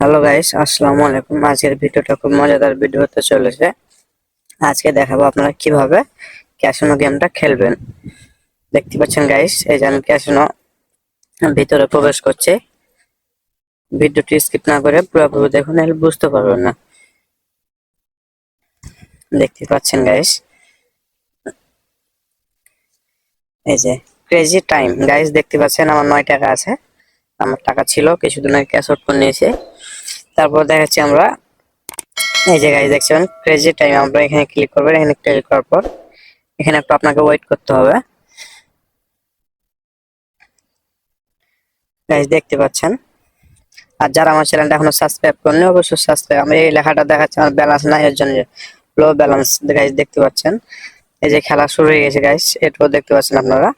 Hello guys, আসসালামু আলাইকুম। আজকের ভিডিওটা খুব মজাদার ভিডিও হতে চলেছে। আজকে দেখাবো আপনারা কিভাবে ক্যাসিনো গেমটা খেলবেন। দেখতে পাচ্ছেন গাইস, এই যে আমি ক্যাসিনো ভিতরে প্রবেশ করছি। ভিডিওটি স্কিপ না করে পুরোপুরি দেখুন, নাহলে বুঝতে পারবেন না। দেখতে পাচ্ছেন গাইস, এই যে ক্রেজি টাইম গাইস, দেখতে পাচ্ছেন আমার 9 টাকা আছে। আমার টাকা ছিল, কিছুদিন আগে ক্যাশ আউট করে নিয়েছি। তারপর দেখাচ্ছি আমরা, এই যে গাইস দেখছেন ক্রেজি টাইম। আমরা এখানে ক্লিক করবেন। এখানে ক্লিক করার পর এখানে একটু আপনাকে ওয়েট করতে হবে। গাইস দেখতে পাচ্ছেন, আর যারা আমার চ্যানেলটা এখনো সাবস্ক্রাইব করেনি অবশ্যই সাবস্ক্রাইব। আমি এই লেখাটা দেখাচ্ছি আমার ব্যালেন্স নাই, এর জন্য লো ব্যালেন্স গাইস দেখতে পাচ্ছেন। এই যে খেলা শুরু হয়ে গেছে গাইস, এটাও দেখতে পাচ্ছেন আপনারা।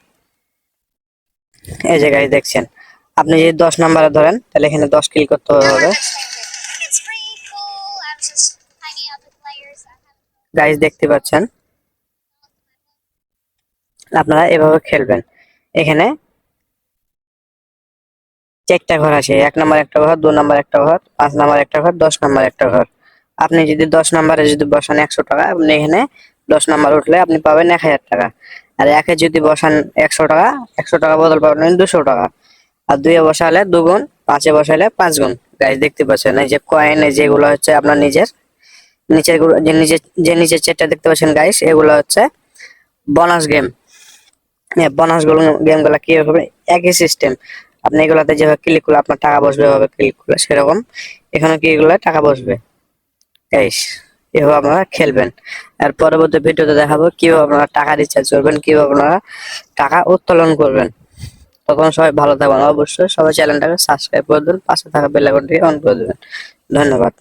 এই যে গাইস দেখছেন, আপনি যদি 10 নম্বরে ধরেন তাহলে এখানে 10 ক্লিক করতে হবে। গাইস দেখতে পাচ্ছেন, আপনারা এভাবে খেলবেন। এখানে 4টা ঘর আছে, 1 নম্বর একটা ঘর, 2 নম্বর একটা ঘর, 5 নম্বর একটা ঘর, 10 নম্বর একটা ঘর। আপনি যদি 10 নম্বরে যদি বসান 100 টাকা, আপনি এখানে 10 নম্বর উঠলে আপনি পাবেন 1000 টাকা। আর 1-এ যদি বসান 100 টাকা, 100 টাকা বদল পাবেন 200 টাকা। আর 2-এ বসালে 2 গুণ, 5-এ বসালে 5 গুণ। গাইস দেখতে পাচ্ছেন, এই যে কয়েন, যেগুলো হচ্ছে আপনার নিচের নিচের নিচের চেটটা দেখতে পাচ্ছেন গাইস, এগুলো হচ্ছে বোনাস গেম। বোনাস গেমগুলো কি হবে, একই সিস্টেম। আপনি এগুলাতে যেভাবে ক্লিক করলে আপনার টাকা বসবে, এভাবে ক্লিক করলে সেরকম এখানে কি এগুলো টাকা বসবে গাইস। এভাবে আপনারা খেলবেন। আর পরবর্তী ভিডিওতে দেখাবো কিভাবে আপনারা টাকা রিচার্জ করবেন, কিভাবে আপনারা টাকা উত্তোলন করবেন। তখন সবাই ভালো থাকবেন। অবশ্যই সবাই চ্যানেলটাকে সাবস্ক্রাইব করে দেবেন, পাশে থাকা বেল আইকনটি অন করে দেবেন। ধন্যবাদ।